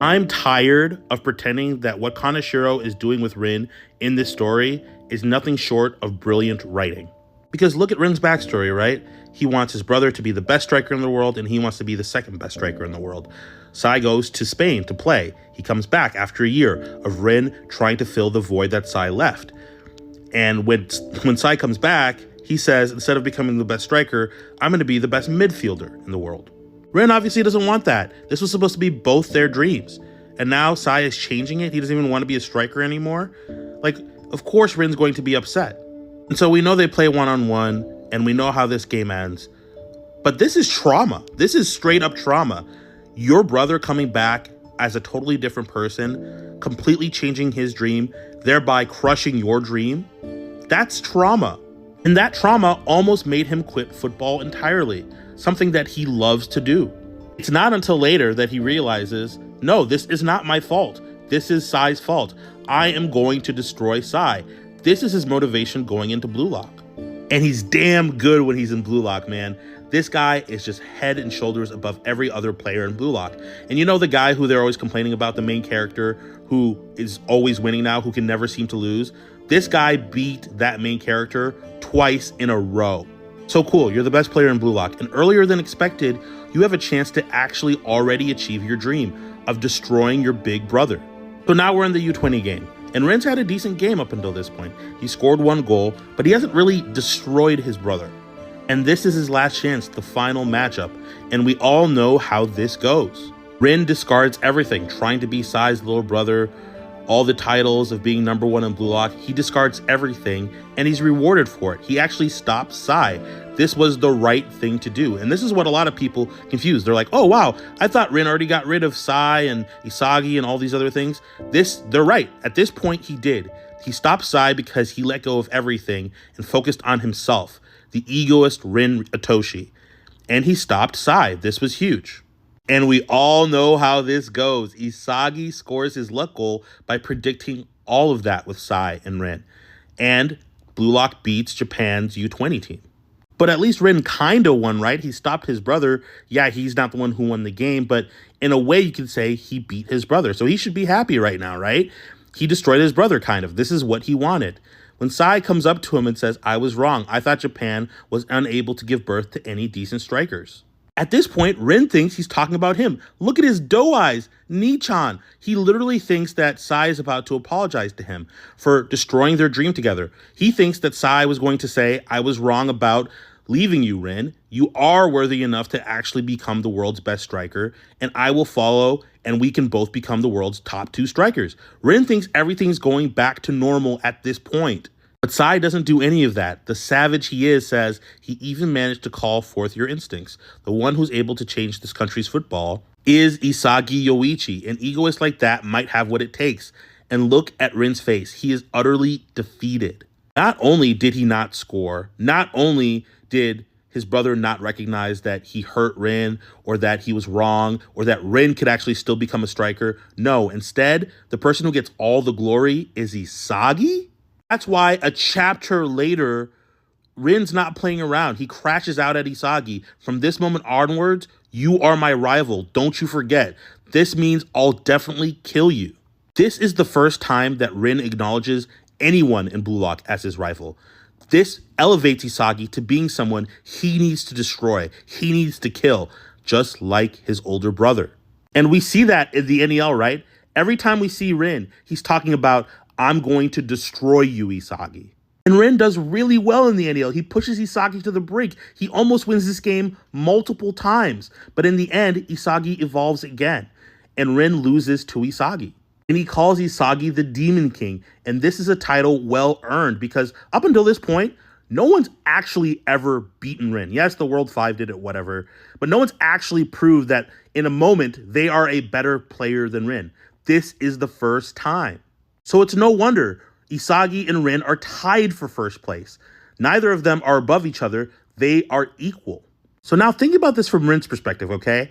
I'm tired of pretending that what Kaneshiro is doing with Rin in this story is nothing short of brilliant writing. Because look at Rin's backstory, right? He wants his brother to be the best striker in the world, and he wants to be the second best striker in the world. Sai goes to Spain to play. He comes back after a year of Rin trying to fill the void that Sai left. And when Sai comes back, he says, instead of becoming the best striker, I'm going to be the best midfielder in the world. Rin obviously doesn't want that. This was supposed to be both their dreams. And now Sai is changing it. He doesn't even want to be a striker anymore. Like, of course Rin's going to be upset. And so we know they play one-on-one, and we know how this game ends. But this is trauma. This is straight up trauma. Your brother coming back as a totally different person, completely changing his dream, thereby crushing your dream. That's trauma. And that trauma almost made him quit football entirely, something that he loves to do. It's not until later that he realizes, no, this is not my fault. This is Sai's fault. I am going to destroy Sai. This is his motivation going into Bluelock. And he's damn good when he's in Bluelock, man. This guy is just head and shoulders above every other player in Bluelock. And you know the guy who they're always complaining about, the main character who is always winning now, who can never seem to lose? This guy beat that main character twice in a row. So cool, you're the best player in Bluelock, and earlier than expected, you have a chance to actually already achieve your dream of destroying your big brother. So now we're in the U20 game, and Rin's had a decent game up until this point. He scored 1 goal, but he hasn't really destroyed his brother. And this is his last chance, the final matchup, and we all know how this goes. Rin discards everything, trying to be Sai's little brother, all the titles of being #1 in Bluelock. He discards everything, and he's rewarded for it. He actually stops Sai. This was the right thing to do, and this is what a lot of people confuse. They're like, oh wow, I thought Rin already got rid of Sai and Isagi and all these other things. They're right. At this point, he did. He stopped Sai because he let go of everything and focused on himself, the egoist Rin Itoshi. And he stopped Sai. This was huge. And we all know how this goes. Isagi scores his luck goal by predicting all of that with Sai and Rin. And Bluelock beats Japan's U20 team. But at least Rin kind of won, right? He stopped his brother. Yeah, he's not the one who won the game, but in a way you could say he beat his brother. So he should be happy right now, right? He destroyed his brother, kind of. This is what he wanted. When Sai comes up to him and says, I was wrong. I thought Japan was unable to give birth to any decent strikers. At this point, Rin thinks he's talking about him. Look at his doe eyes, Nichan. He literally thinks that Sai is about to apologize to him for destroying their dream together. He thinks that Sai was going to say, I was wrong about leaving you, Rin. You are worthy enough to actually become the world's best striker, and I will follow, and we can both become the world's top 2 strikers. Rin thinks everything's going back to normal at this point. But Sai doesn't do any of that. The savage he is says he even managed to call forth your instincts. The one who's able to change this country's football is Isagi Yoichi. An egoist like that might have what it takes. And look at Rin's face. He is utterly defeated. Not only did he not score, not only did his brother not recognize that he hurt Rin or that he was wrong or that Rin could actually still become a striker. No, instead, the person who gets all the glory is Isagi. That's why a chapter later, Rin's not playing around. He crashes out at Isagi. From this moment onwards, you are my rival. Don't you forget. This means I'll definitely kill you. This is the first time that Rin acknowledges anyone in Bluelock as his rival. This elevates Isagi to being someone he needs to destroy. He needs to kill, just like his older brother. And we see that in the NEL, right? Every time we see Rin, he's talking about, I'm going to destroy you, Isagi. And Rin does really well in the NEL. He pushes Isagi to the brink. He almost wins this game multiple times. But in the end, Isagi evolves again. And Rin loses to Isagi. And he calls Isagi the Demon King. And this is a title well earned because up until this point, no one's actually ever beaten Rin. Yes, the World 5 did it, whatever. But no one's actually proved that in a moment, they are a better player than Rin. This is the first time. So it's no wonder Isagi and Rin are tied for first place. Neither of them are above each other. They are equal. So now think about this from Rin's perspective, okay?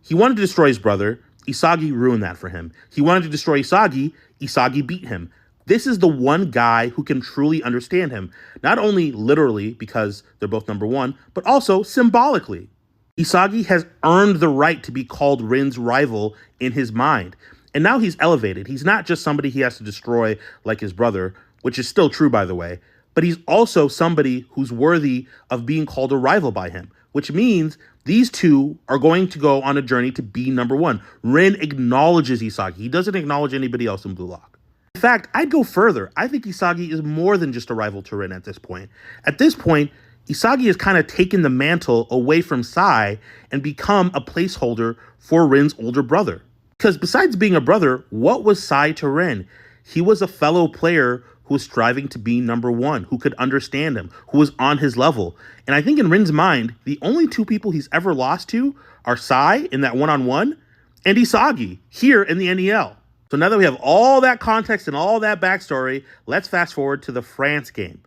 He wanted to destroy his brother. Isagi ruined that for him. He wanted to destroy Isagi. Isagi beat him. This is the one guy who can truly understand him. Not only literally because they're both #1, but also symbolically. Isagi has earned the right to be called Rin's rival in his mind. And now he's elevated. He's not just somebody he has to destroy like his brother, which is still true, by the way, but he's also somebody who's worthy of being called a rival by him, which means these two are going to go on a journey to be number one. Rin acknowledges Isagi. He doesn't acknowledge anybody else in Bluelock. In fact, I'd go further. I think Isagi is more than just a rival to Rin at this point. At this point, Isagi has kind of taken the mantle away from Sai and become a placeholder for Rin's older brother. Because besides being a brother, what was Sai to Rin? He was a fellow player who was striving to be number one, who could understand him, who was on his level. And I think in Rin's mind, the only two people he's ever lost to are Sai in that one-on-one and Isagi here in the NEL. So now that we have all that context and all that backstory, let's fast forward to the France game.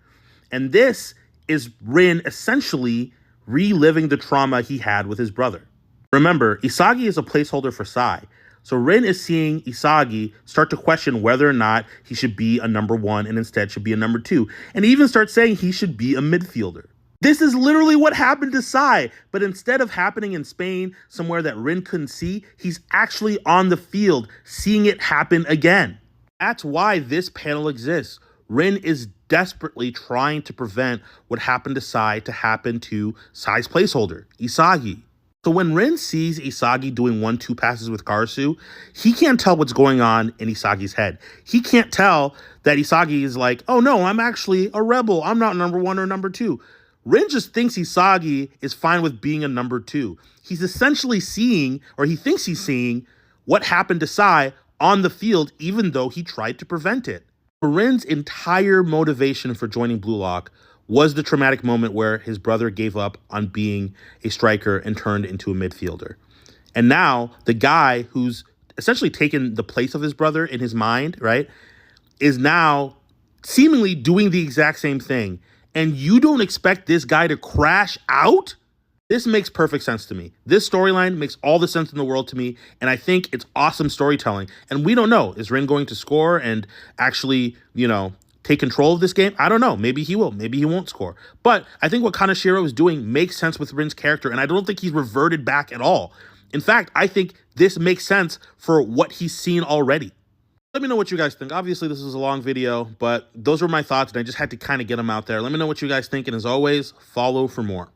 And this is Rin essentially reliving the trauma he had with his brother. Remember, Isagi is a placeholder for Sai. So Rin is seeing Isagi start to question whether or not he should be a number one and instead should be a number two. And he even starts saying he should be a midfielder. This is literally what happened to Sai, but instead of happening in Spain, somewhere that Rin couldn't see, he's actually on the field, seeing it happen again. That's why this panel exists. Rin is desperately trying to prevent what happened to Sai to happen to Sai's placeholder, Isagi. So when Rin sees Isagi doing 1-2 passes with Karasu, he can't tell what's going on in Isagi's head. He can't tell that Isagi is like, oh no, I'm actually a rebel. I'm not number one or number two. Rin just thinks Isagi is fine with being a number two. He's essentially seeing, or he thinks he's seeing, what happened to Sai on the field, even though he tried to prevent it. Rin's entire motivation for joining Bluelock was the traumatic moment where his brother gave up on being a striker and turned into a midfielder. And now the guy who's essentially taken the place of his brother in his mind, right, is now seemingly doing the exact same thing. And you don't expect this guy to crash out? This makes perfect sense to me. This storyline makes all the sense in the world to me, and I think it's awesome storytelling. And we don't know, is Rin going to score and actually, take control of this game? I don't know. Maybe he will. Maybe he won't score. But I think what Kaneshiro is doing makes sense with Rin's character, and I don't think he's reverted back at all. In fact, I think this makes sense for what he's seen already. Let me know what you guys think. Obviously, this is a long video, but those were my thoughts, and I just had to kind of get them out there. Let me know what you guys think, and as always, follow for more.